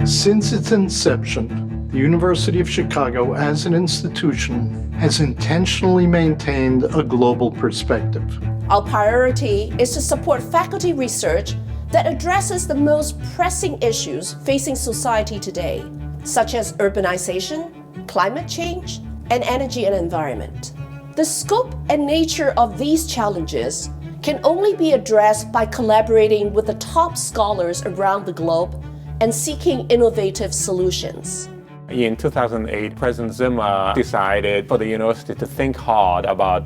Since its inception, the University of Chicago as an institution has intentionally maintained a global perspective. Our priority is to support faculty research that addresses the most pressing issues facing society today, such as urbanization, climate change, and energy and environment. The scope and nature of these challenges can only be addressed by collaborating with the top scholars around the globe and seeking innovative solutions. In 2008, President Zima decided for the university to think hard about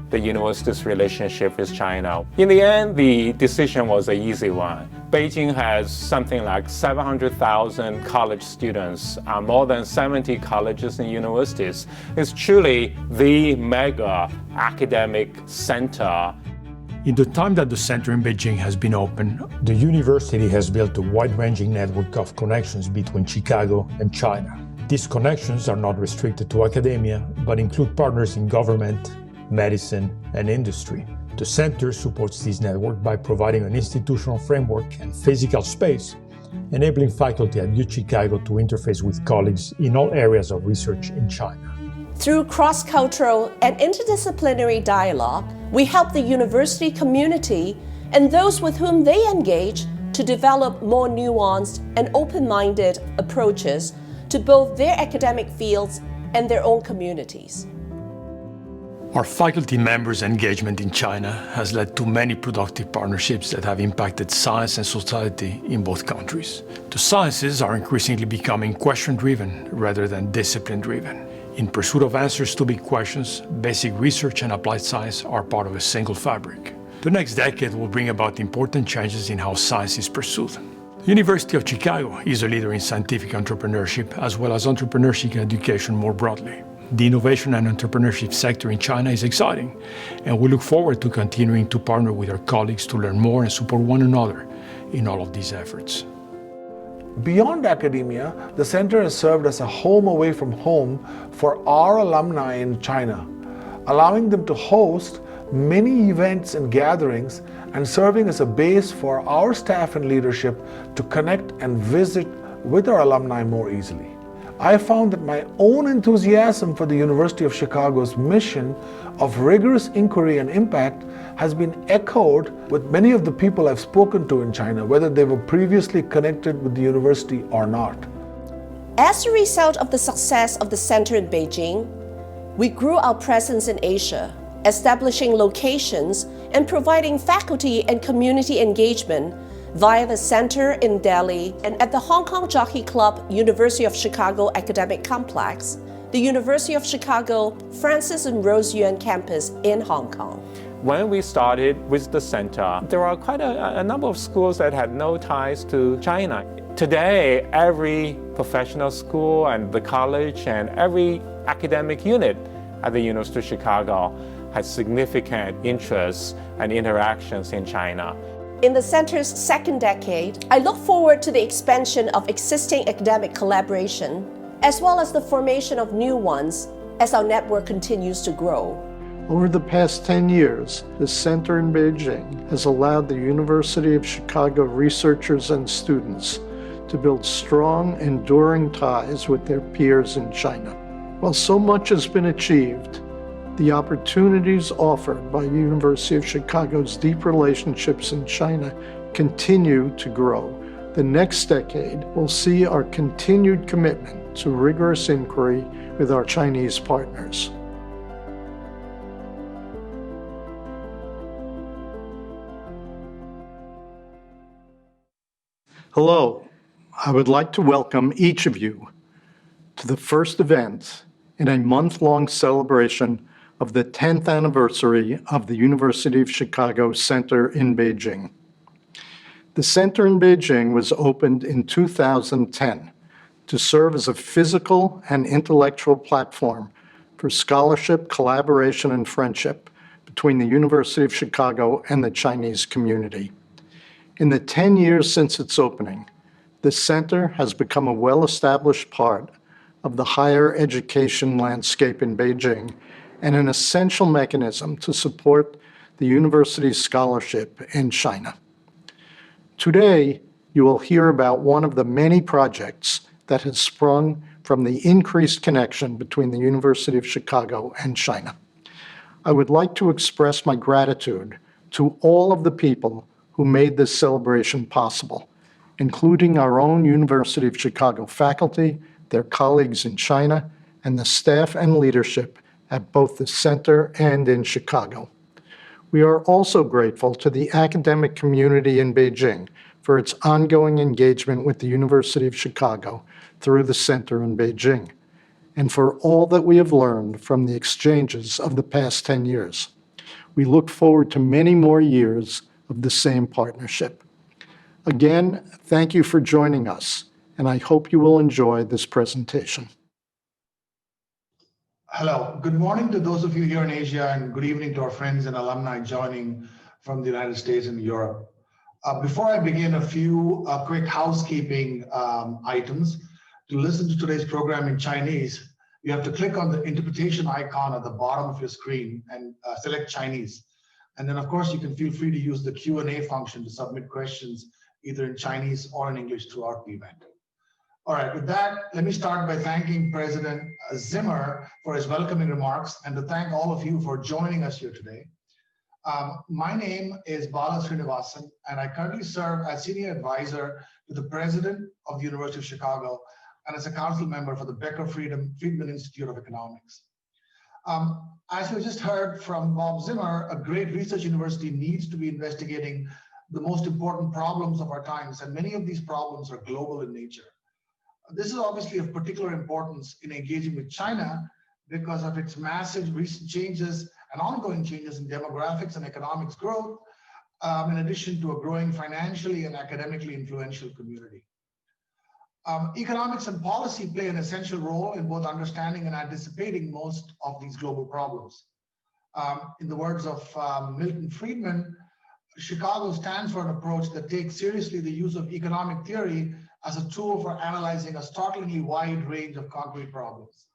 the university's relationship with China. In the end, the decision was an easy one. Beijing has something like 700,000 college students, more than 70 colleges and universities. It's truly the mega academic center. In the time that the center in Beijing has been open, the university has built a wide-ranging network of connections between Chicago and China. These connections are not restricted to academia, but include partners in government, medicine, and industry. The center supports this network by providing an institutional framework and physical space, enabling faculty at UChicago to interface with colleagues in all areas of research in China. Through cross-cultural and interdisciplinary dialogue, we help the university community and those with whom they engage to develop more nuanced and open-minded approaches to both their academic fields and their own communities. Our faculty members' engagement in China has led to many productive partnerships that have impacted science and society in both countries. The sciences are increasingly becoming question-driven rather than discipline-driven. In pursuit of answers to big questions, basic research and applied science are part of a single fabric. The next decade will bring about important changes in how science is pursued. The University of Chicago is a leader in scientific entrepreneurship as well as entrepreneurship education more broadly. The innovation and entrepreneurship sector in China is exciting, and we look forward to continuing to partner with our colleagues to learn more and support one another in all of these efforts. Beyond academia, the center has served as a home away from home for our alumni in China, allowing them to host many events and gatherings and serving as a base for our staff and leadership to connect and visit with our alumni more easily. I found that my own enthusiasm for the University of Chicago's mission of rigorous inquiry and impact has been echoed with many of the people I've spoken to in China, whether they were previously connected with the university or not. As a result of the success of the center in Beijing, we grew our presence in Asia, establishing locations and providing faculty and community engagement via the center in Delhi and at the Hong Kong Jockey Club University of Chicago Academic Complex, the University of Chicago Francis and Rose Yuan campus in Hong Kong. When we started with the center, there are quite a number of schools that had no ties to China. Today, every professional school and the college and every academic unit at the University of Chicago has significant interests and interactions in China. In the center's second decade, I look forward to the expansion of existing academic collaboration, as well as the formation of new ones as our network continues to grow. Over the past 10 years, the center in Beijing has allowed the University of Chicago researchers and students to build strong, enduring ties with their peers in China. While so much has been achieved, the opportunities offered by University of Chicago's deep relationships in China continue to grow. The next decade will see our continued commitment to rigorous inquiry with our Chinese partners. Hello, I would like to welcome each of you to the first event in a month-long celebration of the 10th anniversary of the University of Chicago Center in Beijing. The Center in Beijing was opened in 2010 to serve as a physical and intellectual platform for scholarship, collaboration, and friendship between the University of Chicago and the Chinese community. In the 10 years since its opening, the center has become a well-established part of the higher education landscape in Beijing and an essential mechanism to support the university's scholarship in China. Today, you will hear about one of the many projects that has sprung from the increased connection between the University of Chicago and China. I would like to express my gratitude to all of the people who made this celebration possible, including our own University of Chicago faculty, their colleagues in China, and the staff and leadership at both the center and in Chicago. We are also grateful to the academic community in Beijing for its ongoing engagement with the University of Chicago through the center in Beijing, and for all that we have learned from the exchanges of the past 10 years. We look forward to many more years of the same partnership. Again, thank you for joining us, and I hope you will enjoy this presentation. Hello, good morning to those of you here in Asia, and good evening to our friends and alumni joining from the United States and Europe. Before I begin, a few quick housekeeping items. To listen to today's program in Chinese, you have to click on the interpretation icon at the bottom of your screen and select Chinese. And then, of course, you can feel free to use the Q&A function to submit questions either in Chinese or in English throughout the event. All right, with that, let me start by thanking President Zimmer for his welcoming remarks and to thank all of you for joining us here today. My name is Bala Srinivasan, and I currently serve as Senior Advisor to the President of the University of Chicago and as a council member for the Becker-Friedman Institute of Economics. As we just heard from Bob Zimmer, a great research university needs to be investigating the most important problems of our times, and many of these problems are global in nature. This is obviously of particular importance in engaging with China because of its massive recent changes and ongoing changes in demographics and economics growth, in addition to a growing financially and academically influential community. Economics and policy play an essential role in both understanding and anticipating most of these global problems. In the words of Milton Friedman, Chicago stands for an approach that takes seriously the use of economic theory as a tool for analyzing a startlingly wide range of concrete problems.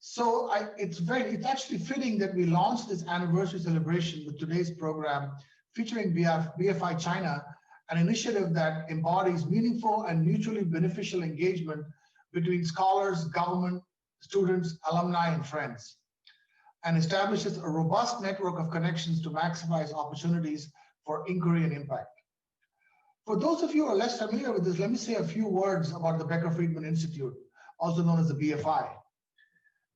So it's actually fitting that we launched this anniversary celebration with today's program featuring BFI China, an initiative that embodies meaningful and mutually beneficial engagement between scholars, government, students, alumni, and friends, and establishes a robust network of connections to maximize opportunities for inquiry and impact. For those of you who are less familiar with this, let me say a few words about the Becker-Friedman Institute, also known as the BFI.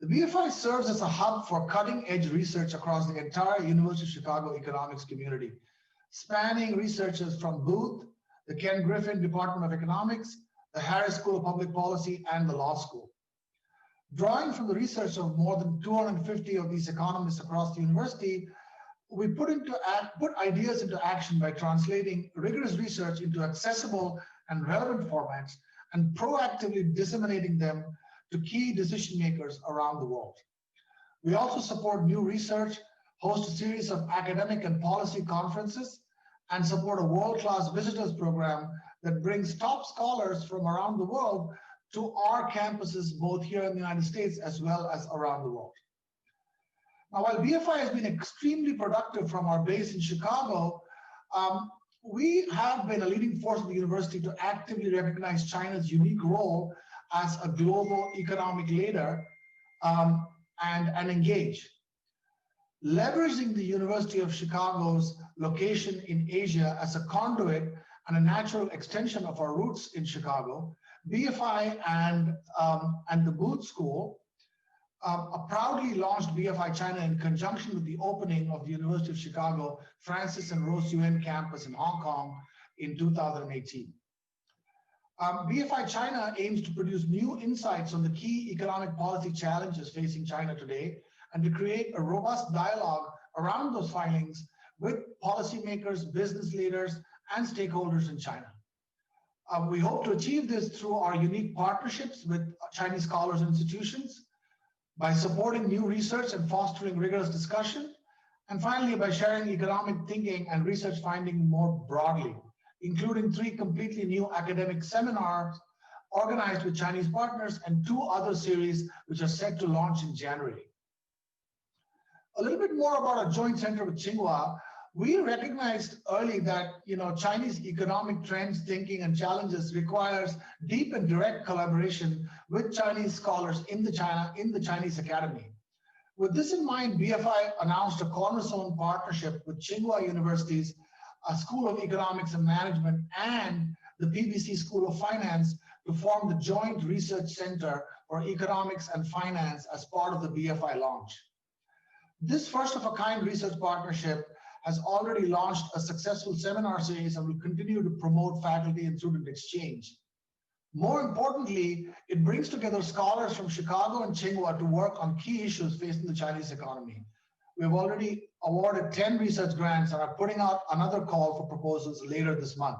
The BFI serves as a hub for cutting-edge research across the entire University of Chicago economics community, spanning researchers from Booth, the Ken Griffin Department of Economics, the Harris School of Public Policy, and the Law School. Drawing from the research of more than 250 of these economists across the university, we put ideas into action by translating rigorous research into accessible and relevant formats and proactively disseminating them to key decision makers around the world. We also support new research, host a series of academic and policy conferences, and support a world-class visitors program that brings top scholars from around the world to our campuses, both here in the United States as well as around the world. Now, while BFI has been extremely productive from our base in Chicago, we have been a leading force of the university to actively recognize China's unique role as a global economic leader and engage. Leveraging the University of Chicago's location in Asia as a conduit and a natural extension of our roots in Chicago, BFI and the Booth School proudly launched BFI China in conjunction with the opening of the University of Chicago Francis and Rose Yuen campus in Hong Kong in 2018. BFI China aims to produce new insights on the key economic policy challenges facing China today and to create a robust dialogue around those findings with policymakers, business leaders, and stakeholders in China. We hope to achieve this through our unique partnerships with Chinese scholars and institutions, by supporting new research and fostering rigorous discussion, and finally by sharing economic thinking and research finding more broadly, including 3 completely new academic seminars organized with Chinese partners and 2 other series which are set to launch in January. A little bit more about our joint center with Tsinghua. We recognized early that Chinese economic trends, thinking, and challenges requires deep and direct collaboration with Chinese scholars in the Chinese Academy. With this in mind, BFI announced a cornerstone partnership with Tsinghua University's School of Economics and Management and the PBC School of Finance to form the Joint Research Center for Economics and Finance as part of the BFI launch. This first-of-a-kind research partnership has already launched a successful seminar series and will continue to promote faculty and student exchange. More importantly, it brings together scholars from Chicago and Tsinghua to work on key issues facing the Chinese economy. We have already awarded 10 research grants and are putting out another call for proposals later this month.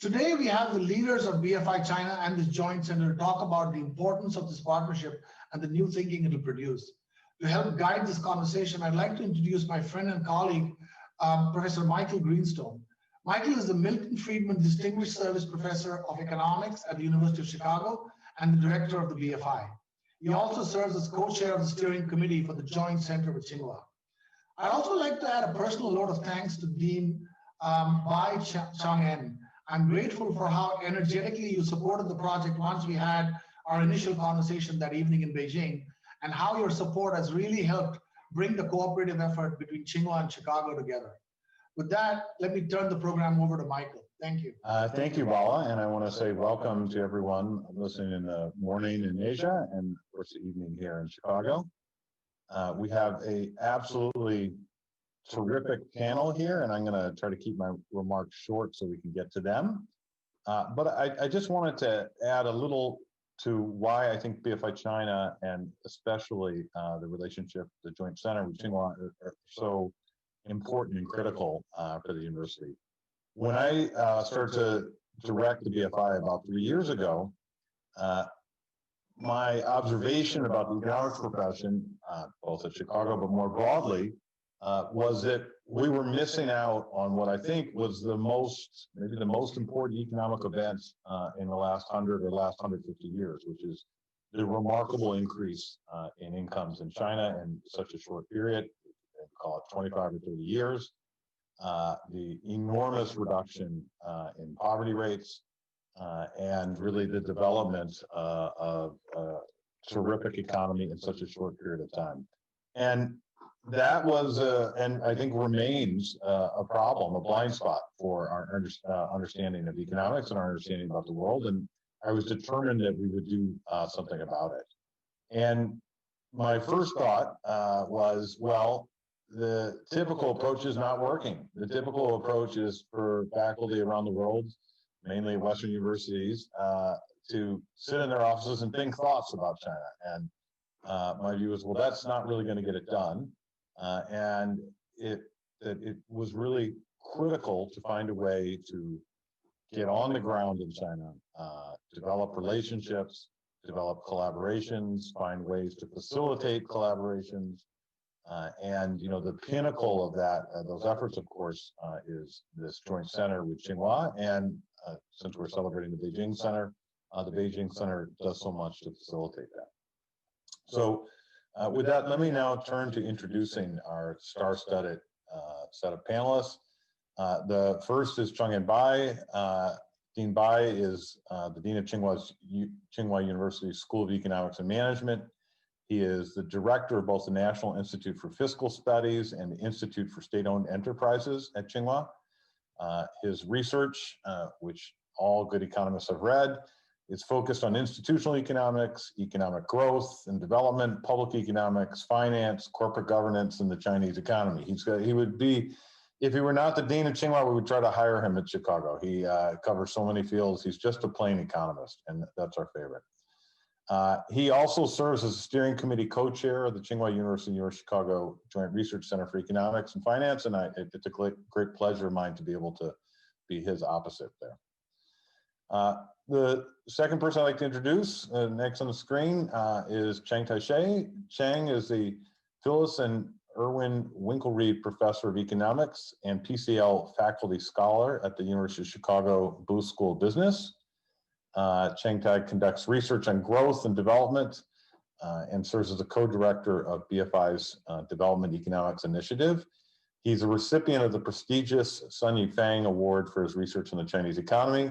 Today, we have the leaders of BFI China and this joint center to talk about the importance of this partnership and the new thinking it will produce. To help guide this conversation, I'd like to introduce my friend and colleague, Professor Michael Greenstone. Michael is the Milton Friedman Distinguished Service Professor of Economics at the University of Chicago and the director of the BFI. He also serves as co-chair of the steering committee for the Joint Center with Tsinghua. I'd also like to add a personal note of thanks to Dean Bai Chang-en. I'm grateful for how energetically you supported the project once we had our initial conversation that evening in Beijing, and how your support has really helped bring the cooperative effort between Tsinghua and Chicago together. With that, let me turn the program over to Michael. Thank you. Thank you, Bala, and I want to say welcome to everyone listening in the morning in Asia and of course the evening here in Chicago. We have a absolutely terrific panel here, and I'm going to try to keep my remarks short so we can get to them. But I just wanted to add a little to why I think BFI China and especially the relationship, the Joint Center with Tsinghua are so important and critical for the university. When I started to direct the BFI about 3 years ago, my observation about the economics profession, both at Chicago but more broadly, was that we were missing out on what I think was maybe the most important economic events in the last 100 or last 150 years, which is the remarkable increase in incomes in China in such a short period, call it 25 or 30 years, the enormous reduction in poverty rates, and really the development of a terrific economy in such a short period of time. And that was, and I think remains a problem, a blind spot for our understanding of economics and our understanding about the world. And I was determined that we would do something about it. And my first thought was, well, the typical approach is not working. The typical approach is for faculty around the world, mainly Western universities, to sit in their offices and think thoughts about China. And my view is, well, that's not really going to get it done. And it was really critical to find a way to get on the ground in China, develop relationships, develop collaborations, find ways to facilitate collaborations. And the pinnacle of that, those efforts, of course, is this joint center with Tsinghua. And since we're celebrating the Beijing Center does so much to facilitate that. So with that, let me now turn to introducing our star-studded set of panelists. The first is Chang-en Bai. Dean Bai is the Dean of Tsinghua University School of Economics and Management. He is the director of both the National Institute for Fiscal Studies and the Institute for State-Owned Enterprises at Tsinghua. His research, which all good economists have read, is focused on institutional economics, economic growth and development, public economics, finance, corporate governance, and the Chinese economy. He would be, if he were not the Dean of Tsinghua, we would try to hire him at Chicago. He covers so many fields. He's just a plain economist, and that's our favorite. He also serves as a steering committee co-chair of the Tsinghua University of Chicago Joint Research Center for Economics and Finance, and it's a great pleasure of mine to be able to be his opposite there. The second person I'd like to introduce, next on the screen, is Chang Tai-Hsieh. Chang is the Phyllis and Erwin Winkelried Professor of Economics and PCL Faculty Scholar at the University of Chicago Booth School of Business. Chang Tai conducts research on growth and development and serves as a co-director of BFI's Development Economics Initiative. He's a recipient of the prestigious Sun Yifang Award for his research on the Chinese economy.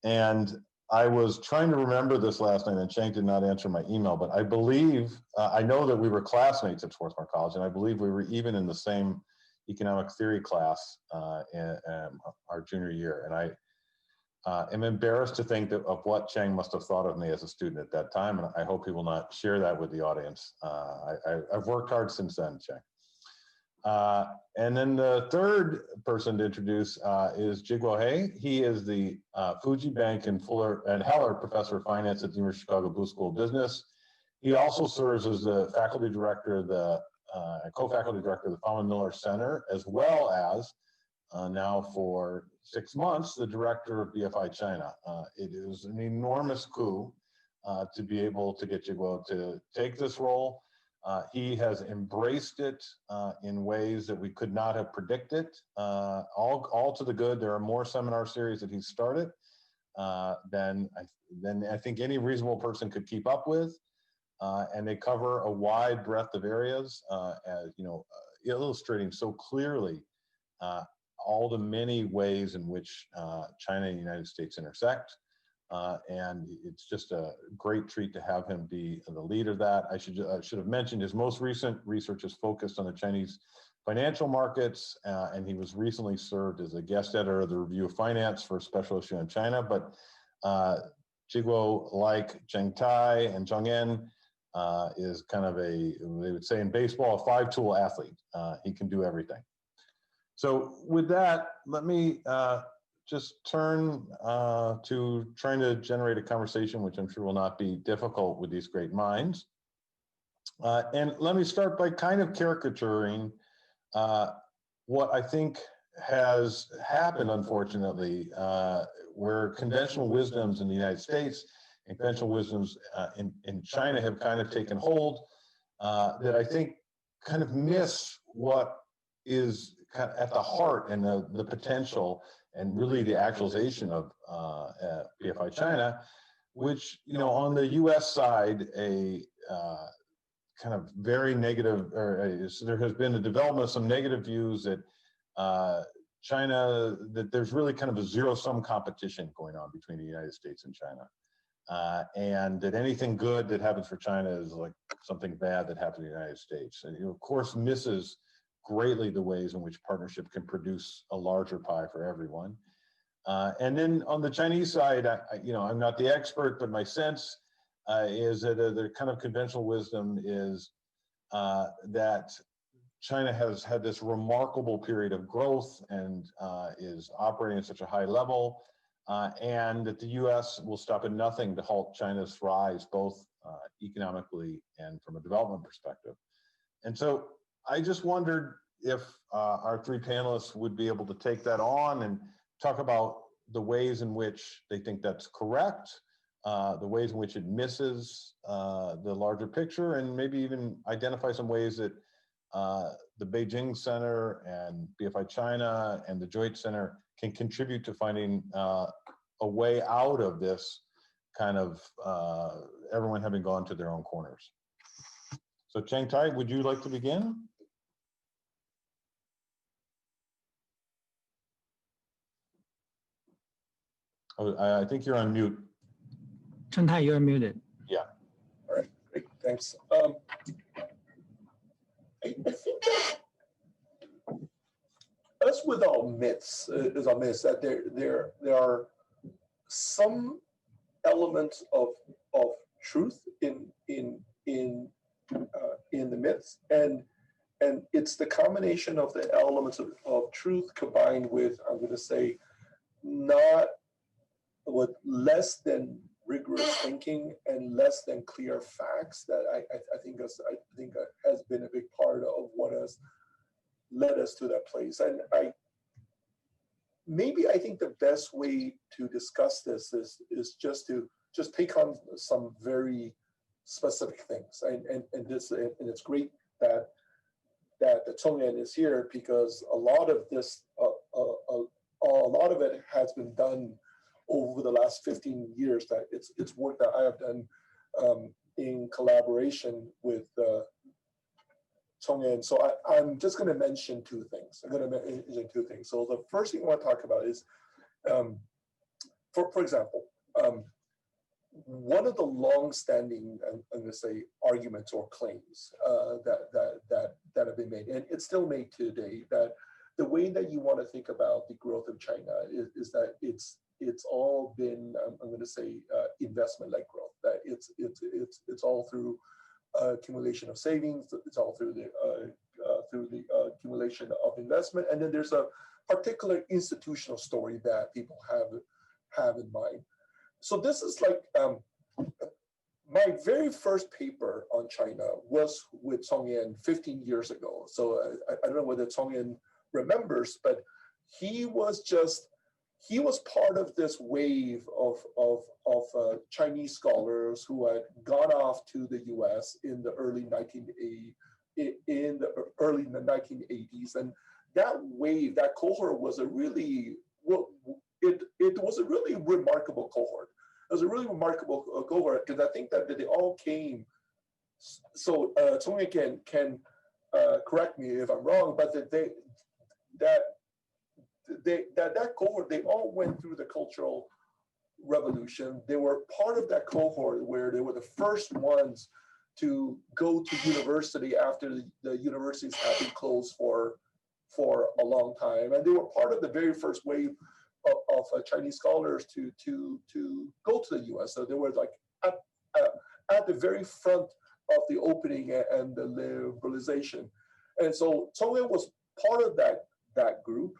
And I was trying to remember this last night, and Cheng did not answer my email, but I believe, I know that we were classmates at Swarthmore College, and I believe we were even in the same economic theory class in our junior year. And I am embarrassed to think of what Cheng must have thought of me as a student at that time, and I hope he will not share that with the audience. I've worked hard since then, Cheng. And then the third person to introduce is Jiguo He. He is the Fuji Bank and Fuller and Heller Professor of Finance at the University of Chicago Booth School of Business. He also serves as the faculty director, co-faculty director of the Fama Miller Center, as well as now for 6 months, the director of BFI China. It is an enormous coup to be able to get Jiguo to take this role. He has embraced it in ways that we could not have predicted, all to the good. There are more seminar series that he's started than I think any reasonable person could keep up with. And they cover a wide breadth of areas, as you know, illustrating so clearly all the many ways in which China and the United States intersect. And it's just a great treat to have him be the lead of that. I should have mentioned his most recent research is focused on the Chinese financial markets, and he was recently served as a guest editor of the Review of Finance for a special issue on China. But Jiguo, like Cheng Tai and Zheng En, is kind of they would say in baseball, a five-tool athlete. He can do everything. So with that, let me just turn to trying to generate a conversation, which I'm sure will not be difficult with these great minds. And let me start by kind of caricaturing what I think has happened, unfortunately, where conventional wisdoms in the United States and conventional wisdoms in China have kind of taken hold, that I think kind of miss what is kind of at the heart and the potential and really the actualization of BFI China, which, you know, on the US side, a kind of very negative, there has been a development of some negative views that China, that there's really kind of a zero-sum competition going on between the United States and China. And that anything good that happens for China is like something bad that happened in the United States. And, you know, of course, misses greatly the ways in which partnership can produce a larger pie for everyone. And then on the Chinese side, I'm not the expert, but my sense is that the kind of conventional wisdom is that China has had this remarkable period of growth and is operating at such a high level, and that the US will stop at nothing to halt China's rise, both economically and from a development perspective. And so I just wondered if our three panelists would be able to take that on and talk about the ways in which they think that's correct, the ways in which it misses the larger picture, and maybe even identify some ways that the Beijing Center and BFI China and the Joint Center can contribute to finding a way out of this kind of everyone having gone to their own corners. So Cheng Tai, would you like to begin? Oh, I think you're on mute. Cheng Tai, you're muted. Yeah. All right, great, thanks. I think as with all myths, that there are some elements of truth in the myths, and it's the combination of the elements of truth combined with, I'm going to say, not with less than rigorous thinking and less than clear facts that I think has been a big part of what has led us to that place. And I think the best way to discuss this is just to take on some very specific things. And it's great that Zheng En is here, because a lot of this, a lot of it has been done over the last 15 years. That it's work that I have done in collaboration with Chongyan. So I'm just going to mention two things. I'm going to mention two things. So the first thing I want to talk about is, for example, one of the long-standing, I'm going to say, arguments or claims that have been made, and it's still made today, that the way that you want to think about the growth of China is that it's all been, I'm going to say, investment-led growth. That it's all through accumulation of savings. It's all through the accumulation of investment, and then there's a particular institutional story that people have in mind. So this is like my very first paper on China was with Chongyan 15 years ago. So I don't know whether Chongyan remembers, but he was part of this wave of Chinese scholars who had gone off to the U.S. in the early 1980s, and that wave, that cohort was a really it was a really remarkable cohort. It was a really remarkable cohort because I think that they all came. So Chongyan can correct me if I'm wrong, but that cohort, they all went through the Cultural Revolution. They were part of that cohort where they were the first ones to go to university after the universities had been closed for a long time, and they were part of the very first wave of Chinese scholars to go to the U.S. So they were like at the very front of the opening and the liberalization, and so Chongyan was part of that group,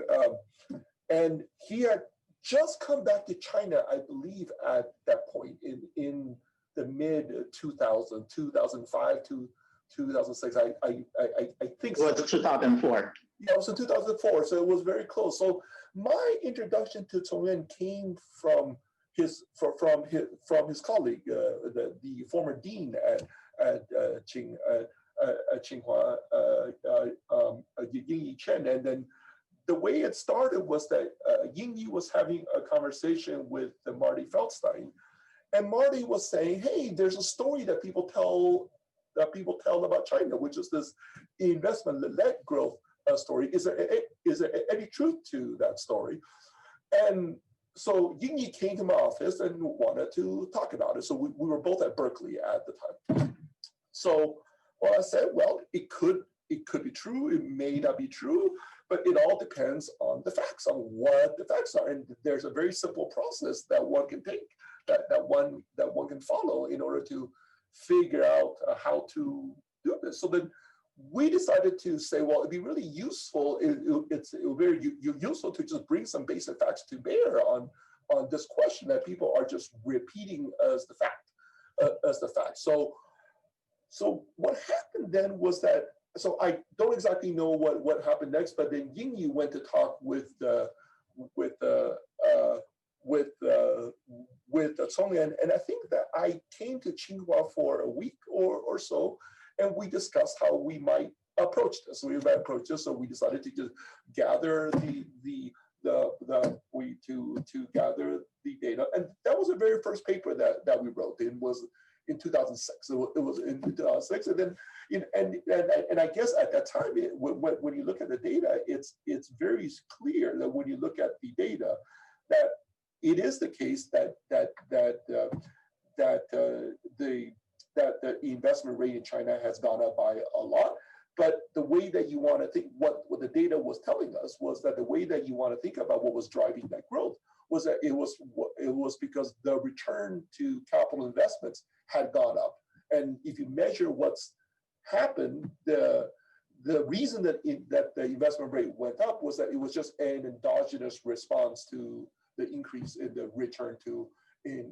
and he had just come back to China, I believe, at that point in the mid 2000, 2005 to 2006. I think it was 2004. Yeah, it was in 2004, so it was very close. So my introduction to Chongyan came from his colleague, the former dean at Tsinghua, Yingyi Chen, and then the way it started was that Yingyi was having a conversation with Marty Feldstein, and Marty was saying, "Hey, there's a story that people tell about China, which is this investment-led growth story. Is there any truth to that story?" And so Yingyi came to my office and wanted to talk about it. So we were both at Berkeley at the time. So I said, well, it could be true, it may not be true, but it all depends on the facts, on what the facts are. And there's a very simple process that one can take, that one can follow in order to figure out how to do this. So then we decided to say, well, it'd be really useful. It's very useful to just bring some basic facts to bear on this question that people are just repeating as the fact. So what happened then was that, so I don't exactly know what happened next, but then Yingyi went to talk with Chongyan, and I think that I came to Tsinghua for a week or so, and we discussed how we might approach this. So we decided to just gather to gather the data, and that was the very first paper that we wrote. It was in 2006. It was in 2006, and then and I guess at that time, when you look at the data, it's very clear that when you look at the data, that it is the case that the investment rate in China has gone up by a lot. But the way that you want to think, what the data was telling us was that the way that you want to think about what was driving that growth was that it was because the return to capital investments had gone up. And if you measure what's happened, the reason that the investment rate went up was that it was just an endogenous response to the increase in the return to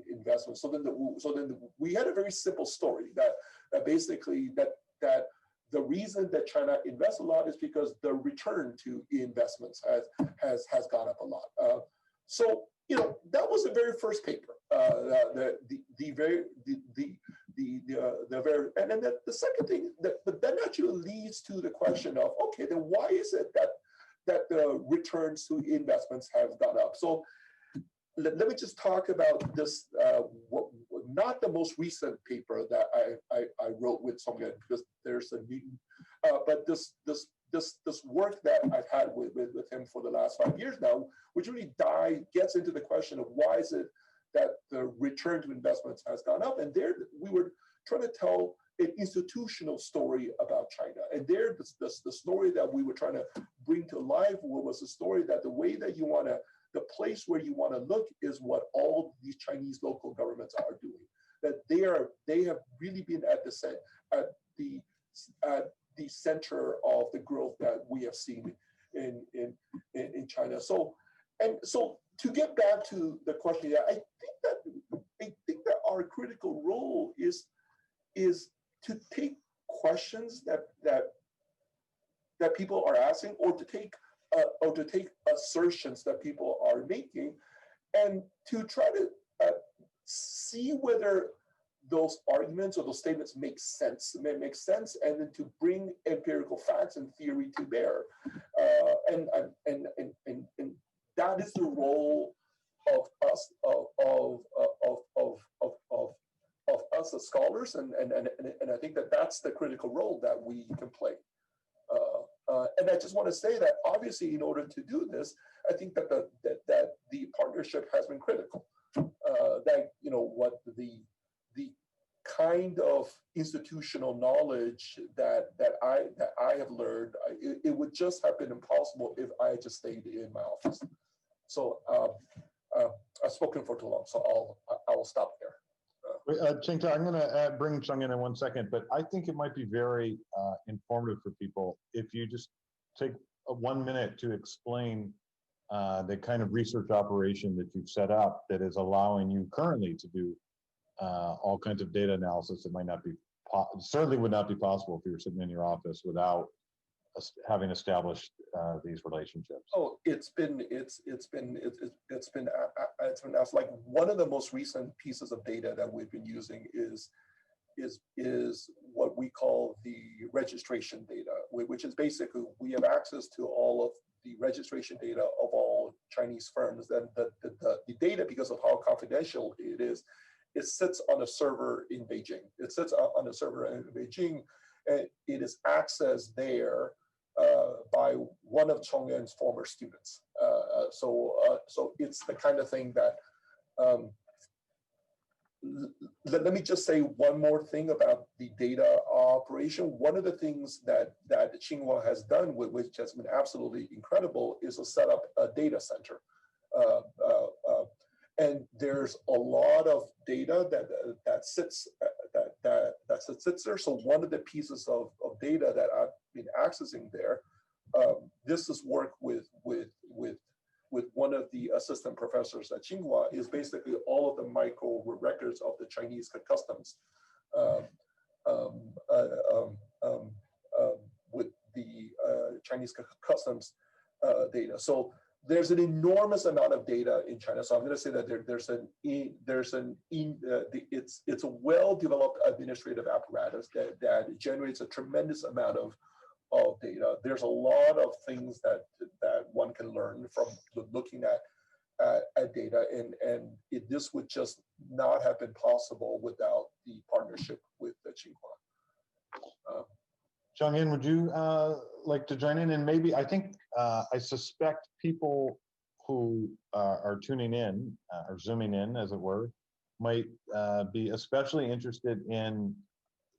investment. So then we had a very simple story that basically that the reason that China invests a lot is because the return to investments has gone up a lot. So that was the very first paper. And then the second thing that actually leads to the question of, okay, then why is it that the returns to investments have gone up? So let me just talk about this, not the most recent paper that I wrote with Chongyan, because there's But this work that I've had with him for the last 5 years now, which really gets into the question of why is it that the return to investments has gone up. And there we were trying to tell an institutional story about China. And there the story that we were trying to bring to life was a story that the way that the place where you want to look is what all these Chinese local governments are doing. That they have really been at the center of the growth that we have seen in China. So to get back to the question, I think that our critical role is to take questions that people are asking, or to take assertions that people are making, and to try to see whether those arguments or those statements make sense, and then to bring empirical facts and theory to bear, and that is the role of us of us as scholars, and I think that that's the critical role that we can play. And I just want to say that obviously, in order to do this, I think that the partnership has been critical. That what the kind of institutional knowledge that I have learned, it would just have been impossible if I had just stayed in my office. So I've spoken for too long, so I will stop there. Ching-Tai, I'm going to bring Chung in 1 second, but I think it might be very informative for people if you just take 1 minute to explain the kind of research operation that you've set up that is allowing you currently to do all kinds of data analysis that might not be, certainly would not be possible if you were sitting in your office without having established these relationships. Oh, it's been like one of the most recent pieces of data that we've been using is what we call the registration data, which is basically we have access to all of the registration data of all Chinese firms. And the data, because of how confidential it is, it sits on a server in Beijing. It sits on a server in Beijing, and it is accessed there by one of Chongyuan's former students. So it's the kind of thing that, let me just say one more thing about the data operation. One of the things that Tsinghua has done, which has been absolutely incredible, is to set up a data center. And there's a lot of data that sits there. So one of the pieces of data that I've been accessing there, this is work with one of the assistant professors at Tsinghua, is basically all of the micro records of the Chinese customs with the Chinese customs data. So there's an enormous amount of data in China. So I'm going to say that it's a well-developed administrative apparatus that generates a tremendous amount of data. There's a lot of things that one can learn from looking at data, and this would just not have been possible without the partnership with the Tsinghua. Chong-Yin, would you like to join in? And maybe, I think, I suspect people who are tuning in, or zooming in, as it were, might be especially interested in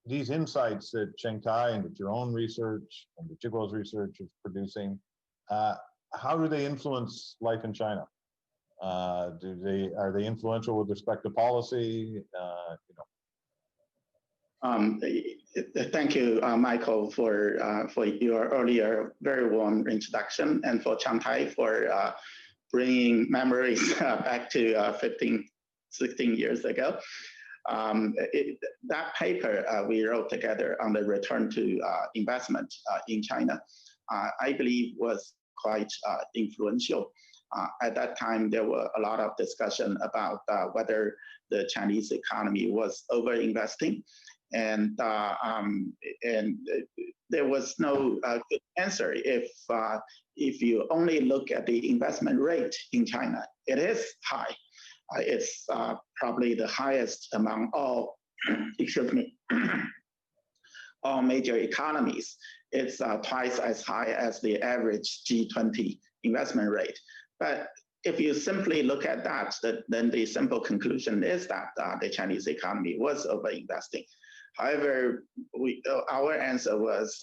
these insights that Ching-Tai and that your own research and that Zhiguo's research is producing. How do they influence life in China? Are they influential with respect to policy? Thank you, Michael, for your earlier very warm introduction, and for Ching-Tai for bringing memories back to 15, 16 years ago. That paper we wrote together on the return to investment in China, I believe was quite influential. At that time, there were a lot of discussion about whether the Chinese economy was over-investing. And there was no good answer. If you only look at the investment rate in China, it is high. It's probably the highest among all, excuse me, all major economies. it's twice as high as the average G20 investment rate. But if you simply look at that, then the simple conclusion is that the Chinese economy was over-investing. However, our answer was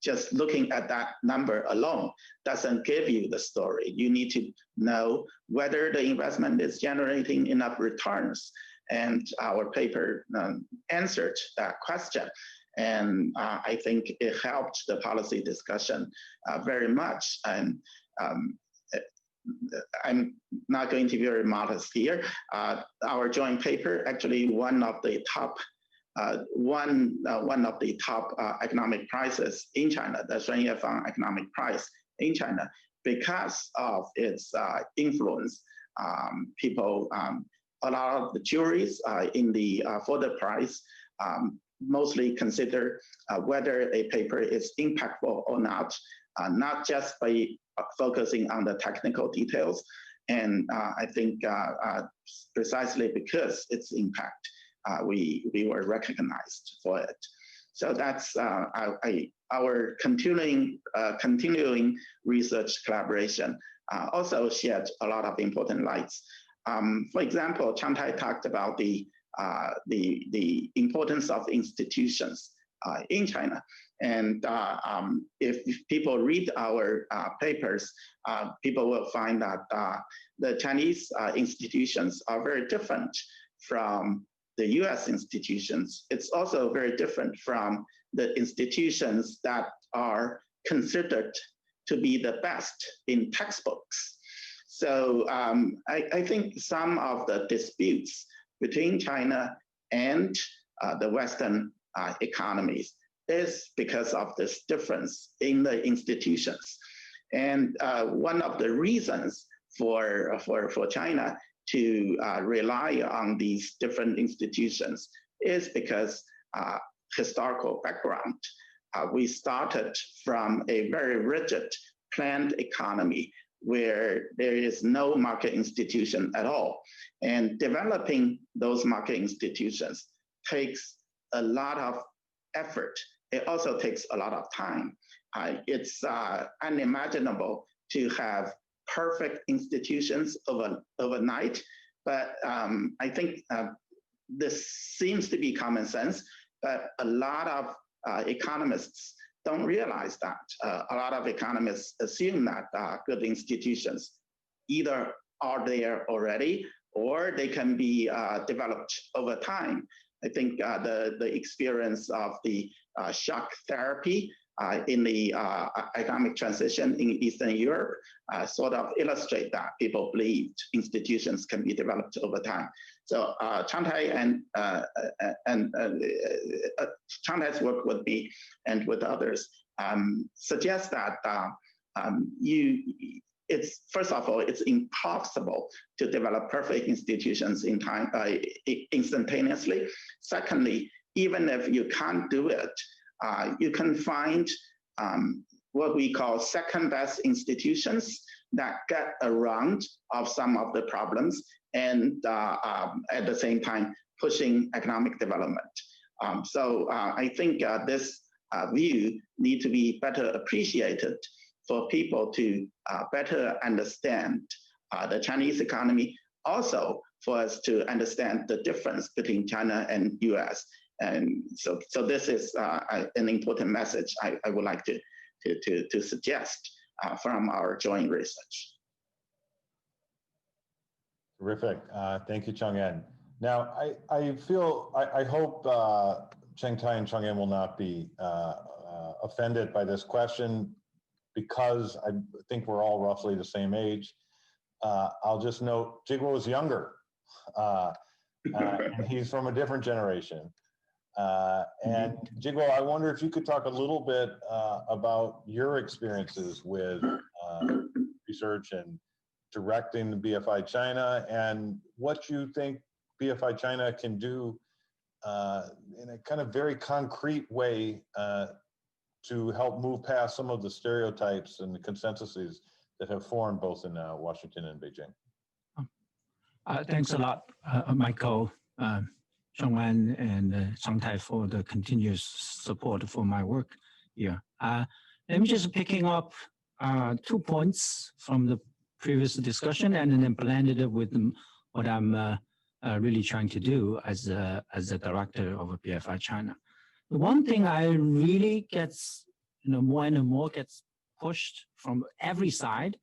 just looking at that number alone doesn't give you the story. You need to know whether the investment is generating enough returns. And our paper answered that question. And I think it helped the policy discussion very much. And I'm not going to be very modest here. Our joint paper, actually one of the top economic prices in China, the Shen Yefang economic price in China, because of its influence. People, a lot of the juries in the for the price mostly consider whether a paper is impactful or not just by focusing on the technical details. And I think precisely because its impact, we were recognized for it. So that's our continuing research collaboration also shed a lot of important lights. For example, Changtai talked about the importance of institutions in China. And if people read our papers, people will find that the Chinese institutions are very different from the US institutions. It's also very different from the institutions that are considered to be the best in textbooks. So I think some of the disputes between China and the Western economies is because of this difference in the institutions. And one of the reasons for China to rely on these different institutions is because historical background. We started from a very rigid planned economy where there is no market institution at all. And developing those market institutions takes a lot of effort. It also takes a lot of time. It's unimaginable to have perfect institutions overnight, but I think this seems to be common sense, but a lot of economists don't realize that. A lot of economists assume that good institutions either are there already or they can be developed over time. I think the experience of the shock therapy in the economic transition in Eastern Europe sort of illustrate that people believed institutions can be developed over time. So Changtai and Changtai's work with me and with others suggests that it's first of all, it's impossible to develop perfect institutions in time instantaneously. Secondly, even if you can't do it, you can find what we call second best institutions that get around of some of the problems and at the same time pushing economic development. So I think this view need to be better appreciated for people to better understand the Chinese economy, also for us to understand the difference between China and US. And so this is an important message I would like to suggest from our joint research. Terrific. Thank you, Changyan. Now, I hope Changtai and Changyan will not be offended by this question because I think we're all roughly the same age. I'll just note Jigwo is younger and he's from a different generation. And Jigwo, I wonder if you could talk a little bit about your experiences with research and directing the BFI China and what you think BFI China can do in a kind of very concrete way to help move past some of the stereotypes and the consensuses that have formed both in Washington and Beijing. Thanks a lot, Michael, Shengwan, and Changtai for the continuous support for my work. Yeah. Let me just picking up 2 points from the previous discussion and then blended it with what I'm really trying to do as a director of BFI China. The one thing I really gets, more and more gets pushed from every side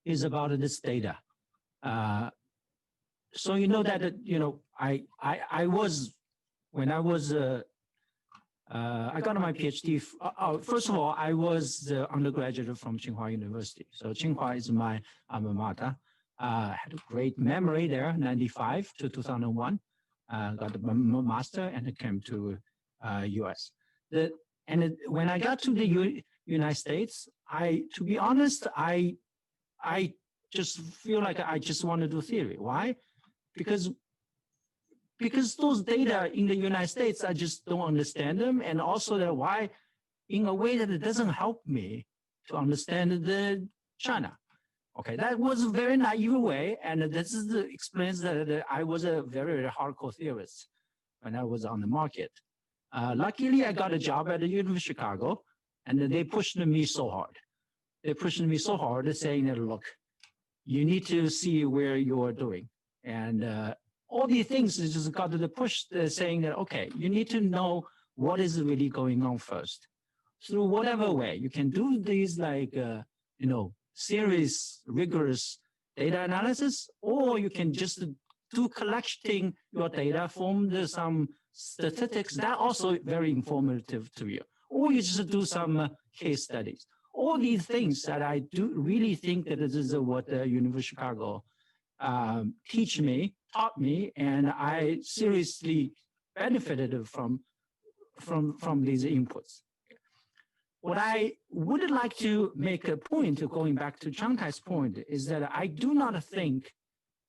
is about this data. So that I was when I was I got my PhD. First of all, I was the undergraduate from Tsinghua University. So Tsinghua is my alma mater. Had a great memory there, 95 to 2001. Got a master and came to US. When I got to the United States, to be honest, I just feel like I just want to do theory. Why? Because those data in the United States, I just don't understand them. And also that why, in a way that it doesn't help me to understand the China. Okay, that was a very naive way. And this is the explains that I was a very, very hardcore theorist when I was on the market. Luckily, I got a job at the University of Chicago, and they pushed me so hard. They pushed me so hard saying that, look, you need to see where you're doing. And all these things just got to the push saying that, okay, you need to know what is really going on first. Through whatever way, you can do these like, serious, rigorous data analysis, or you can just do collecting your data from some statistics that also very informative to you. Or you just do some case studies. All these things that I do really think that this is what the University of Chicago taught me, and I seriously benefited from these inputs. What I would like to make a point, going back to Chiang Kai's point, is that I do not think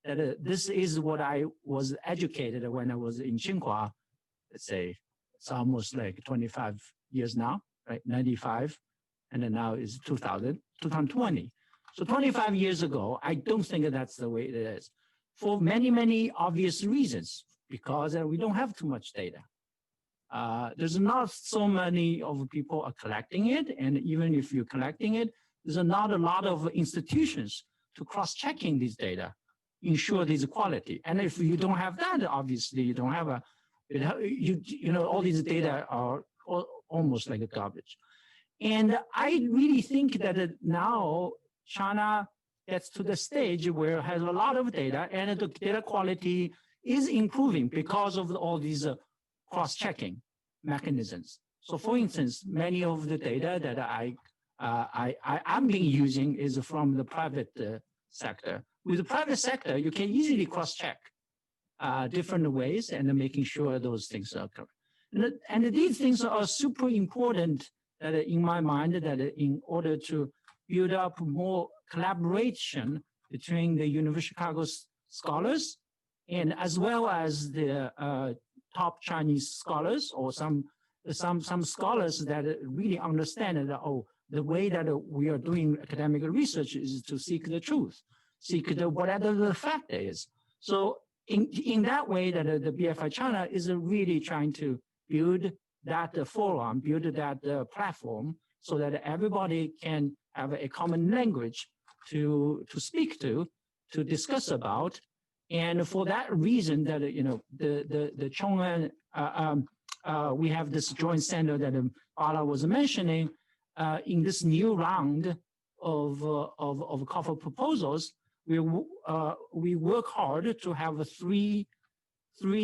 that this is what I was educated when I was in Tsinghua. Let's say it's almost like 25 years now, right? 95, and then now is 2020. So 25 years ago, I don't think that's the way it is, for many, many obvious reasons, because we don't have too much data. There's not so many of people are collecting it, and even if you're collecting it, there's not a lot of institutions to cross-checking these data, ensure this quality. And if you don't have that, obviously you don't have all these data are almost like a garbage. And I really think that now China gets to the stage where it has a lot of data, and the data quality is improving because of all these cross-checking mechanisms. So for instance, many of the data that I'm being using is from the private sector. With the private sector, you can easily cross-check different ways and making sure those things are correct. And these things are super important that in my mind, that in order to build up more collaboration between the University of Chicago's scholars and as well as the top Chinese scholars, or some scholars that really understand that, the way that we are doing academic research is to seek the truth, seek whatever the fact is. So in that way, that the BFI China is really trying to build that forum, build that platform, so that everybody can have a common language to speak to discuss about. And for that reason, that the Chong'an, we have this joint center that Bala was mentioning. In this new round of COFA proposals, we work hard to have three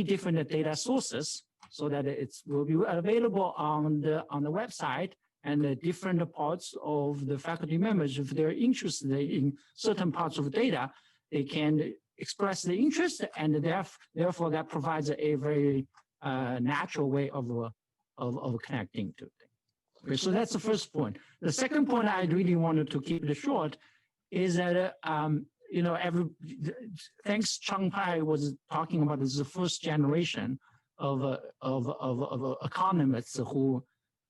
different data sources, so that it will be available on the website, and the different parts of the faculty members, if they're interested in certain parts of data, they can express the interest, and therefore that provides a very natural way of connecting to things. Okay, so that's the first point. The second point I really wanted to keep it short is that thanks Chiang Kai was talking about, this is the first generation of economists who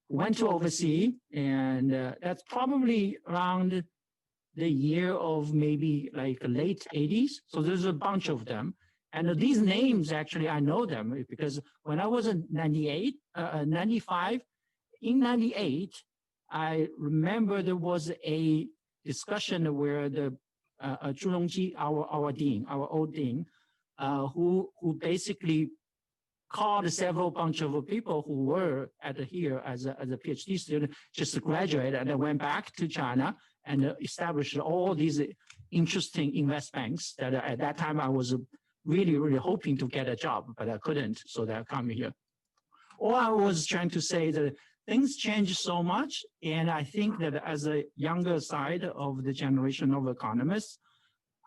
went to overseas, and that's probably around the year of maybe like late 80s. So there's a bunch of them. And these names, actually, I know them because when I was in 95, in 98, I remember there was a discussion where the Zhu Longqi, our dean, our old dean, who basically called several bunch of people who were here as a PhD student, just graduated and then went back to China and established all these interesting invest banks that at that time I was really, really hoping to get a job, but I couldn't, so that I come here. All I was trying to say that things change so much, and I think that as a younger side of the generation of economists,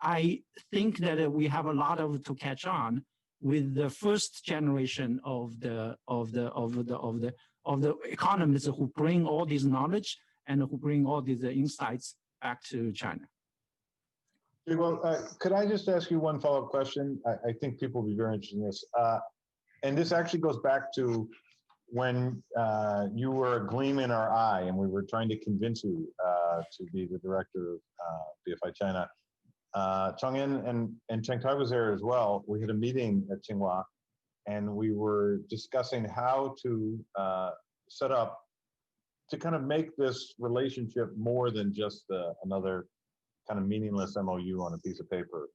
I think that we have a lot to catch on with the first generation of the economists who bring all this knowledge and who bring all these insights back to China. Okay, well, could I just ask you one follow-up question? I think people will be very interested in this. And this actually goes back to when you were a gleam in our eye and we were trying to convince you to be the director of BFI China. Chong'en and Cheng Tai was there as well. We had a meeting at Tsinghua and we were discussing how to set up to kind of make this relationship more than just another kind of meaningless MOU on a piece of paper.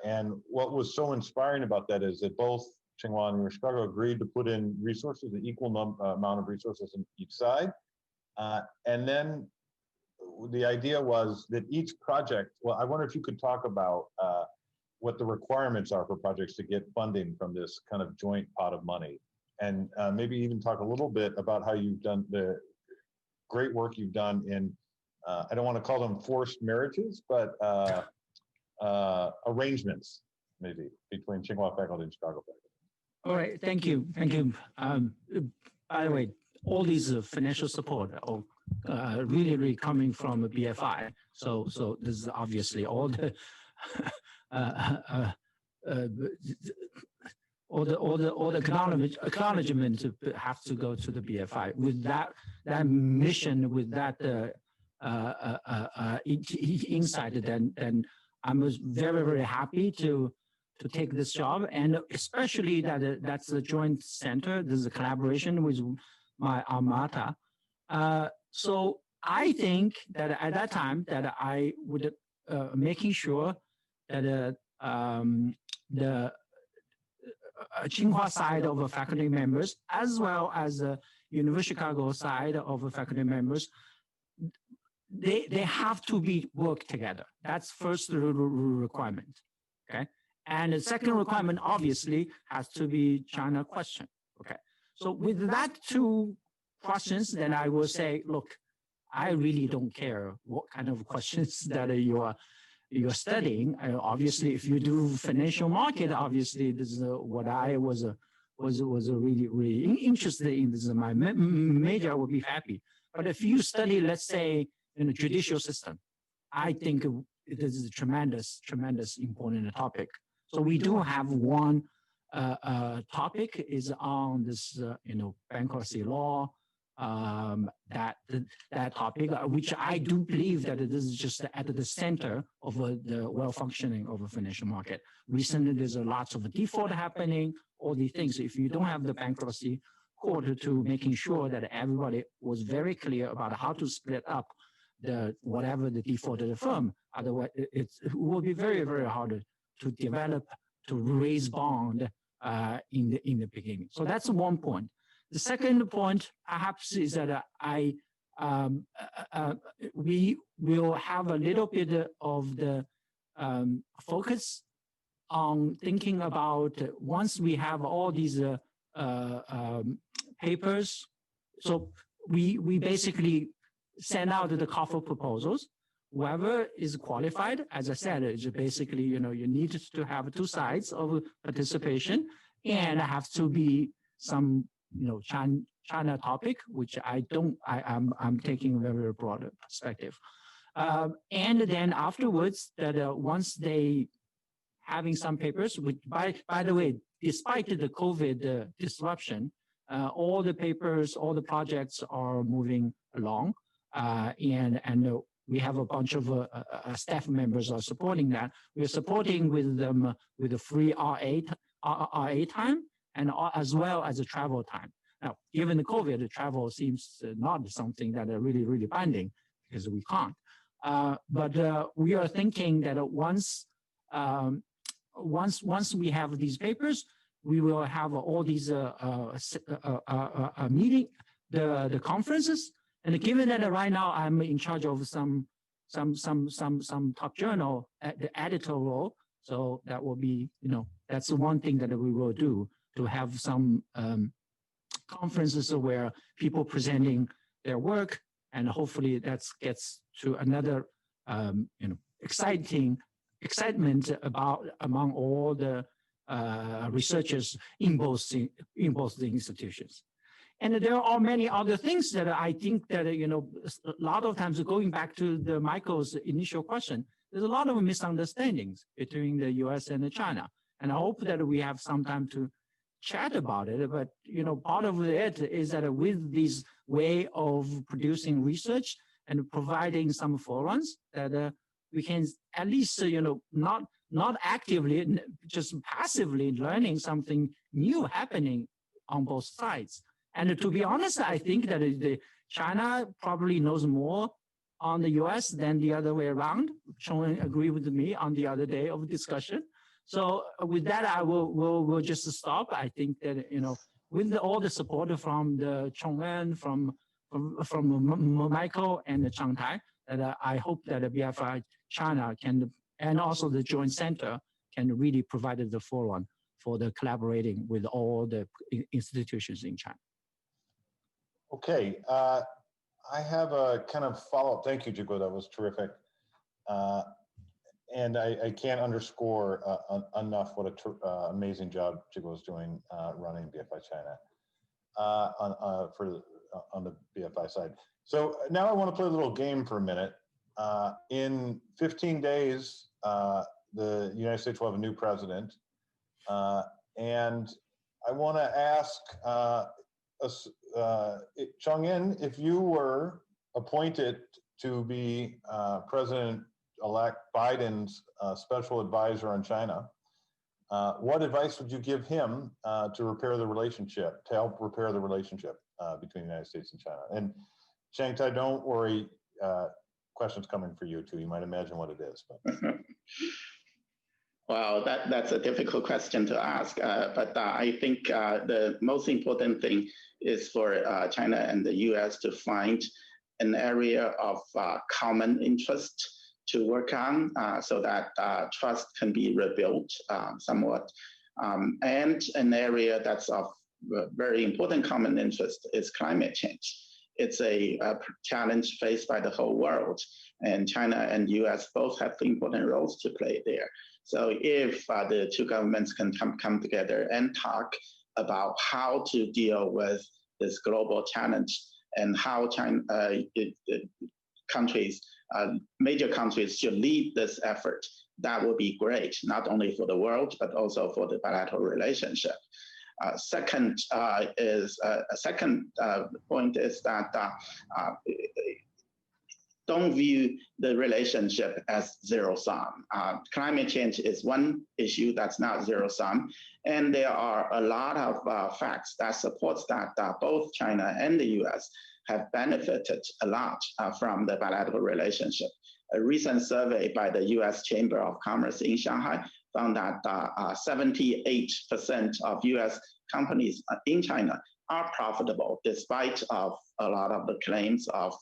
And what was so inspiring about that is that both Tsinghua and Chicago agreed to put in resources, an equal amount of resources on each side. And then the idea was that each project, well, I wonder if you could talk about what the requirements are for projects to get funding from this kind of joint pot of money. And maybe even talk a little bit about how you've done the great work you've done in, I don't want to call them forced marriages, but arrangements maybe between Tsinghua faculty and Chicago faculty. All right, thank you, thank you. By the way, all these financial support are really, really coming from BFI. So this is obviously all the acknowledgement have to go to the BFI with that mission, with that insight. Then I was very, very happy to take this job, and especially that's a joint center. There's a collaboration with my alma mater. So I think that at that time that I would making sure that the Tsinghua side of faculty members, as well as the University of Chicago side of faculty members, they have to work together. That's first requirement, okay? And the second requirement obviously has to be China question, okay? So with that two questions, then I will say, look, I really don't care what kind of questions that you're studying. Obviously, if you do financial market, obviously this is what I was really, really interested in. This is my major. I would be happy. But if you study, let's say, in the judicial system, I think this is a tremendous important topic. So we do have one topic is on this, bankruptcy law. That topic, which I do believe that this is just at the center of the well-functioning of a financial market. Recently, there's lots of default happening, all these things. If you don't have the bankruptcy court to making sure that everybody was very clear about how to split up whatever the default of the firm, otherwise it will be very, very hard to develop, to raise bond in the beginning. So that's one point. The second point, perhaps, is that we will have a little bit of the focus on thinking about once we have all these papers. So we basically send out the call for proposals. Whoever is qualified, as I said, is basically, you need to have two sides of participation and have to be some China topic, which I'm taking a very broad perspective. And then afterwards, that once they having some papers, which by the way, despite the COVID disruption, all the papers, all the projects are moving along, and we have a bunch of staff members are supporting that. We're supporting with them with a free RA time, and as well as a travel time. Now, given the COVID, the travel seems not something that are really, really binding because we can't. But we are thinking that once we have these papers, we will have all these meeting, the conferences. And given that right now I'm in charge of some top journal at the editor role, so that will be, that's the one thing that we will do, to have some conferences where people presenting their work, and hopefully that gets to another excitement among all the researchers in both the institutions. And there are many other things that I think that, a lot of times, going back to Michael's initial question, there's a lot of misunderstandings between the US and China. And I hope that we have some time to chat about it. But, part of it is that with this way of producing research and providing some forums, that we can at least, not actively, just passively learning something new happening on both sides. And to be honest, I think that China probably knows more on the US than the other way around. Chong agreed with me on the other day of discussion. So with that, I will just stop. I think that, with all the support from the Chong-En, from Michael and the Chang Tai, that I hope that the BFI China can, and also the Joint Center, can really provide the forum for the collaborating with all the institutions in China. Okay, I have a kind of follow-up. Thank you, Zhiguo, that was terrific. And I can't underscore enough what an amazing job Zhiguo is doing running BFI China on the BFI side. So now I want to play a little game for a minute. In 15 days, the United States will have a new president. And I want to ask Chong-En, if you were appointed to be President-elect Biden's special advisor on China, what advice would you give him to help repair the relationship between the United States and China? And Chang Tai, don't worry, questions coming for you too. You might imagine what it is. But. Well, that's a difficult question to ask, but I think the most important thing is for China and the US to find an area of common interest to work on so that trust can be rebuilt somewhat. And an area that's of very important common interest is climate change. It's a challenge faced by the whole world, and China and US both have important roles to play there. So if the two governments can come together and talk about how to deal with this global challenge and how major countries should lead this effort, that would be great, not only for the world, but also for the bilateral relationship. Second point is that don't view the relationship as zero-sum. Climate change is one issue that's not zero-sum, and there are a lot of facts that supports that both China and the US have benefited a lot from the bilateral relationship. A recent survey by the US Chamber of Commerce in Shanghai found that 78% of US companies in China are profitable, despite of a lot of the claims of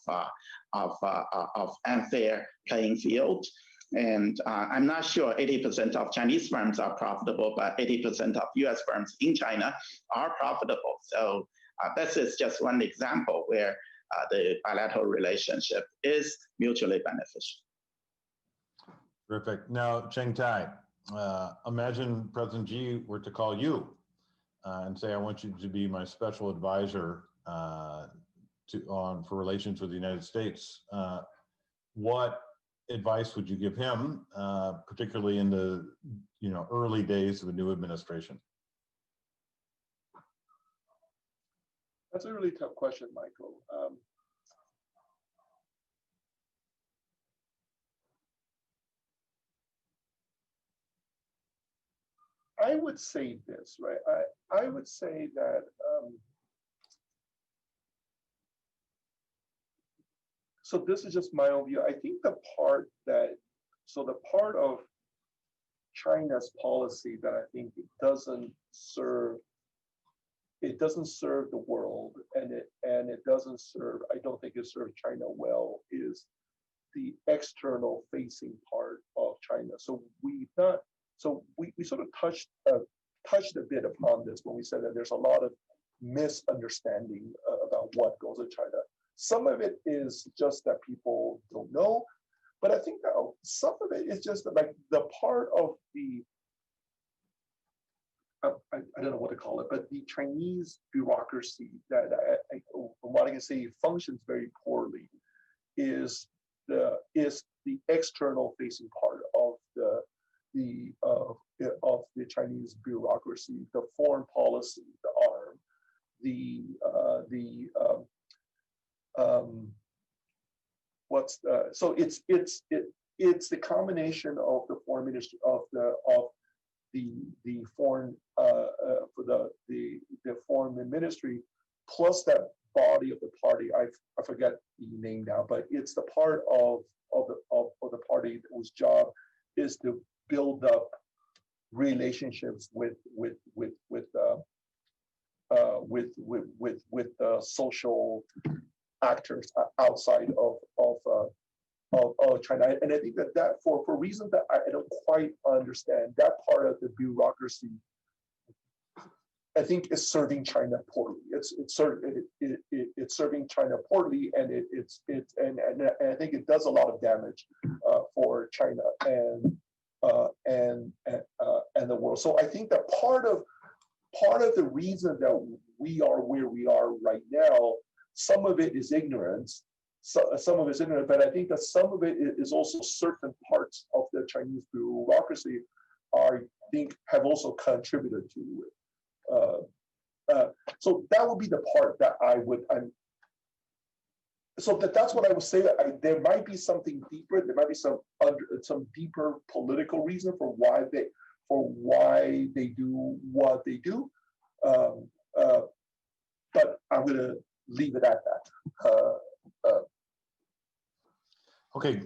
unfair playing field. And I'm not sure 80% of Chinese firms are profitable, but 80% of US firms in China are profitable. So this is just one example where the bilateral relationship is mutually beneficial. Terrific. Now, Chang Tai, imagine President Xi were to call you and say, I want you to be my special advisor for relations with the United States. What advice would you give him, particularly in the early days of the new administration? That's a really tough question, Michael. I would say this, right? I would say that so this is just my own view. I think the part of China's policy that I think it doesn't serve the world, and it doesn't serve, I don't think it serves China well, is the external facing part of China. So we sort of touched a bit upon this when we said that there's a lot of misunderstanding about what goes in China. Some of it is just that people don't know, but I think that some of it is just like the part of the, I don't know what to call it, but the Chinese bureaucracy that from what I can say functions very poorly is the external facing part of the Chinese bureaucracy, the foreign policy, the arm, so it's the combination of the foreign ministry of the foreign for the foreign ministry plus that body of the party. I forget the name now, but it's the part of the party whose job is to build up relationships with social actors outside of China. And I think that for reasons that I don't quite understand, that part of the bureaucracy, I think, is serving China poorly. It's serving China poorly, and and I think it does a lot of damage for China and the world. So I think that part of the reason that we are where we are right now, some of it is ignorance. Some of it is ignorant, but I think that some of it is also certain parts of the Chinese bureaucracy have also contributed to it. So that would be the part that that's what I would say. There might be something deeper. There might be some deeper political reason for why they do what they do. But I'm going to leave it at that. Okay,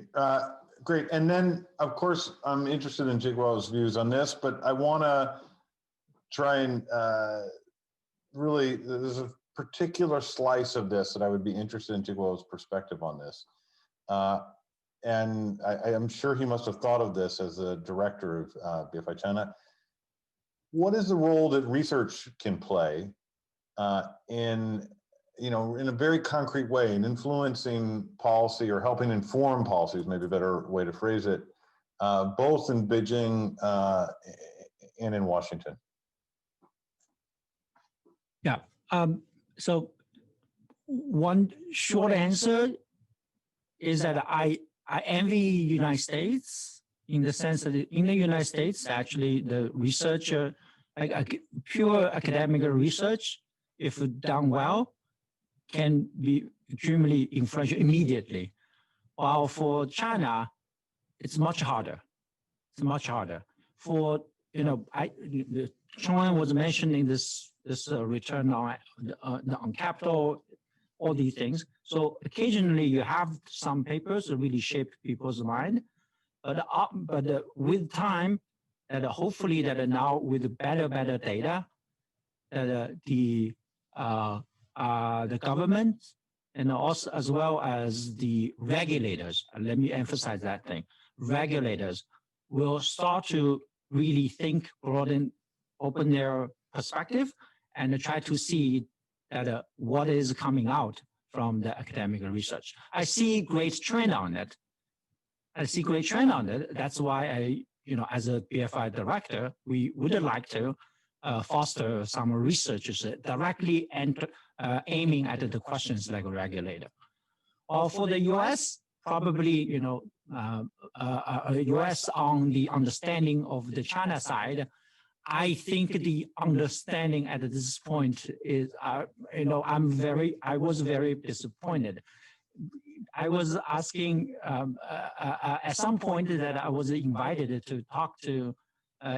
great. And then, of course, I'm interested in Jiguo's views on this, but I want to try and really, there's a particular slice of this that I would be interested in Jiguo's perspective on this. And I am sure he must have thought of this as the director of BFI China. What is the role that research can play in a very concrete way in influencing policy or helping inform policies, maybe a better way to phrase it, both in Beijing and in Washington? Yeah. So one short answer is that I envy United States in the sense that in the United States, actually, the researcher, like pure academic research, if done well, can be extremely influential immediately. While for China, it's much harder. It's much harder. For, Sean was mentioning this return on capital, all these things. So occasionally you have some papers that really shape people's mind, but with time, that hopefully that now with better data, that the government and also as well as the regulators, let me emphasize that thing, regulators will start to really think, open their perspective and try to see that what is coming out from the academic research. I see great trend on it. That's why as a BFI director, we would like to foster some researchers directly and aiming at the questions like a regulator. Or for the U.S., probably, U.S. on the understanding of the China side, I think the understanding at this point is, I was very disappointed. I was asking at some point that I was invited to talk to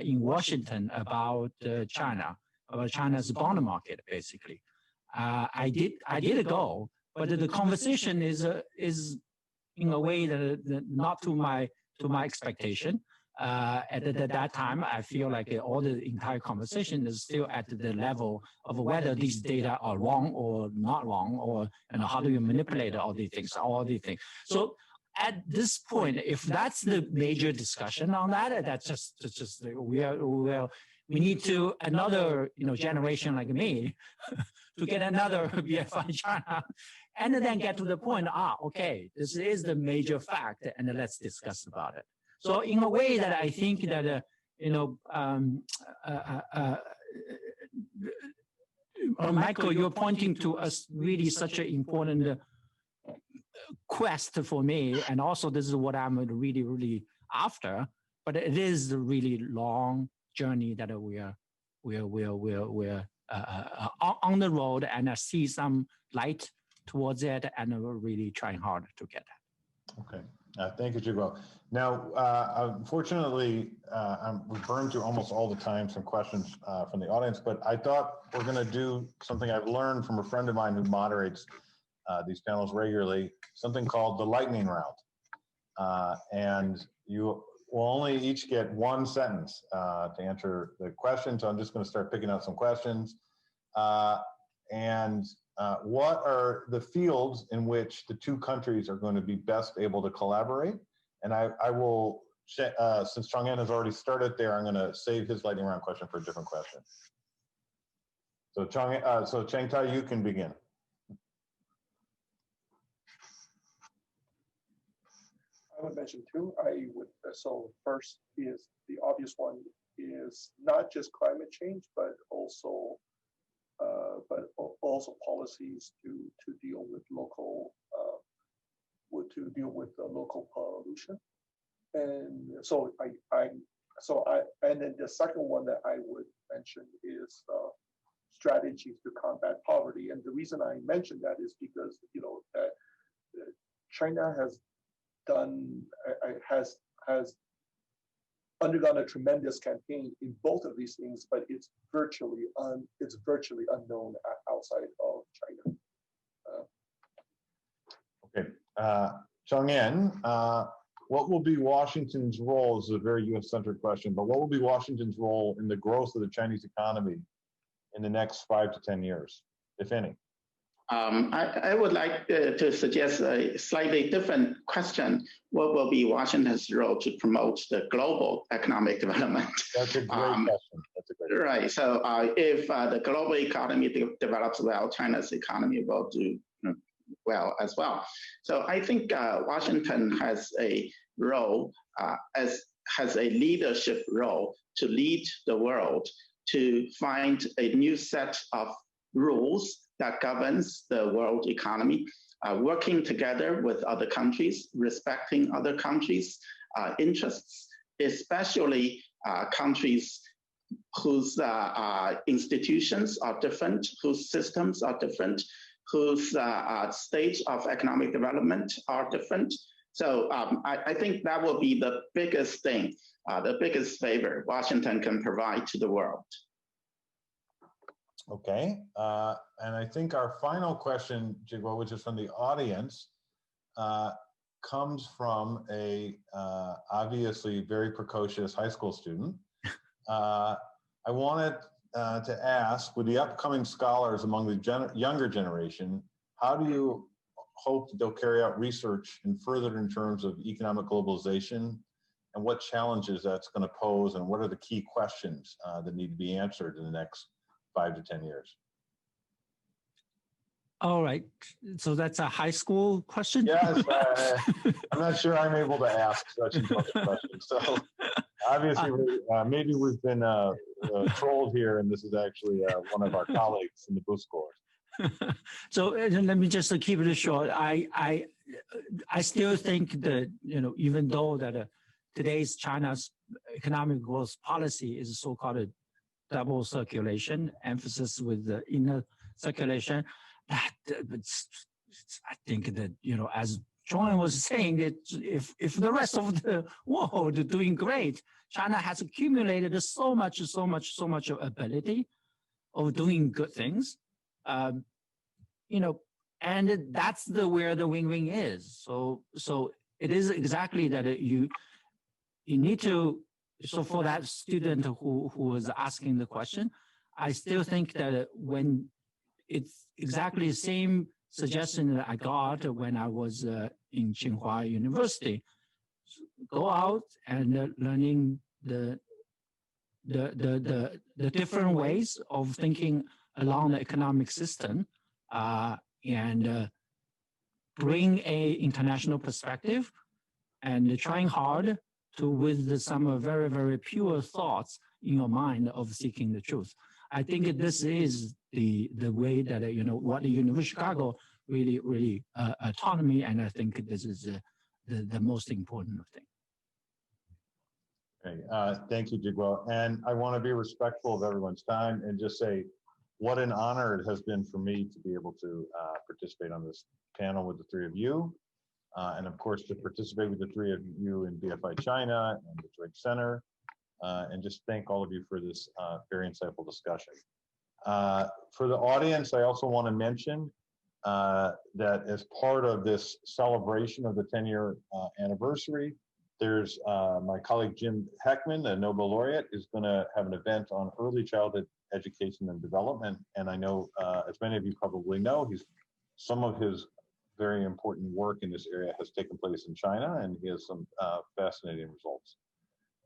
in Washington about China's bond market, basically. I did go, but the conversation is in a way that not to my expectation. At that time, I feel like all the entire conversation is still at the level of whether these data are wrong or not wrong, or how do you manipulate all these things. So at this point, if that's the major discussion on that, that's just we need to another generation like me to get another BFI in China, and then get to the point. Okay, this is the major fact, and let's discuss about it. So in a way that I think that Michael, you're pointing to us really such an important quest for me, and also this is what I'm really after. But it is a really long journey that we're on the road, and I see some light towards it, and we're really trying hard to get that. Okay. Thank you, Jigwell. Now, unfortunately, we've burned through almost all the time, some questions from the audience, but I thought we're going to do something I've learned from a friend of mine who moderates these panels regularly, something called the lightning round. And you will only each get one sentence to answer the question. So I'm just going to start picking out some questions. What are the fields in which the two countries are going to be best able to collaborate? And I will, since Chong-En has already started there, I'm going to save his lightning round question for a different question. So Chang-Tai, you can begin. I would mention two. So first is the obvious one is not just climate change, but also policies to deal with local local pollution. And so and then the second one that I would mention is strategies to combat poverty. And the reason I mentioned that is because that China has undergone a tremendous campaign in both of these things, but it's virtually unknown outside of China. Okay, Chong-En, what will be Washington's role? This is a very U.S.-centered question, but what will be Washington's role in the growth of the Chinese economy in the next 5 to 10 years, if any? I would like to suggest a slightly different question. What will be Washington's role to promote the global economic development? That's a great question. That's a great question. Right. So if the global economy develops well, China's economy will do well as well. So I think Washington has a role, has a leadership role to lead the world to find a new set of rules that governs the world economy, working together with other countries, respecting other countries' interests, especially countries whose institutions are different, whose systems are different, whose stage of economic development are different. So I think that will be the biggest thing, the biggest favor Washington can provide to the world. Okay, and I think our final question, Jigwell, which is from the audience, comes from a obviously very precocious high school student. I wanted to ask, with the upcoming scholars among the younger generation, how do you hope that they'll carry out research and further in terms of economic globalization, and what challenges that's going to pose, and what are the key questions that need to be answered in the next 5 to 10 years? All right. So that's a high school question? Yes. I'm not sure I'm able to ask such important questions. So obviously, maybe we've been trolled here, and this is actually one of our colleagues in the Booth Scholars. So let me just keep it short. I still think that, even though that today's China's economic growth policy is so-called double circulation, emphasis with the inner circulation. I think that, as John was saying, that if the rest of the world is doing great, China has accumulated so much ability of doing good things. and that's where the win-win is. So it is exactly that you need to. So for that student who was asking the question, I still think that when it's exactly the same suggestion that I got when I was in Tsinghua University, go out and learning the different ways of thinking along the economic system, and bring a international perspective, and trying hard to with some very, very pure thoughts in your mind of seeking the truth. I think this is the way that, what the University of Chicago really taught me, and I think this is the most important thing. Okay, thank you, Jigwell. And I want to be respectful of everyone's time and just say what an honor it has been for me to be able to participate on this panel with the three of you. And of course, to participate with the three of you in BFI China and the Drake Center. And just thank all of you for this very insightful discussion. For the audience, I also want to mention that as part of this celebration of the 10-year anniversary, there's my colleague Jim Heckman, the Nobel laureate, is going to have an event on early childhood education and development. And I know, as many of you probably know, some of his very important work in this area has taken place in China, and he has some fascinating results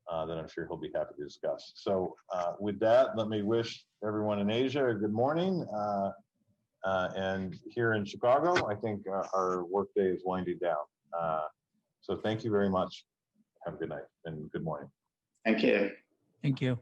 that I'm sure he'll be happy to discuss. So with that, let me wish everyone in Asia a good morning. And here in Chicago, I think our workday is winding down. So thank you very much. Have a good night and good morning. Thank you. Thank you.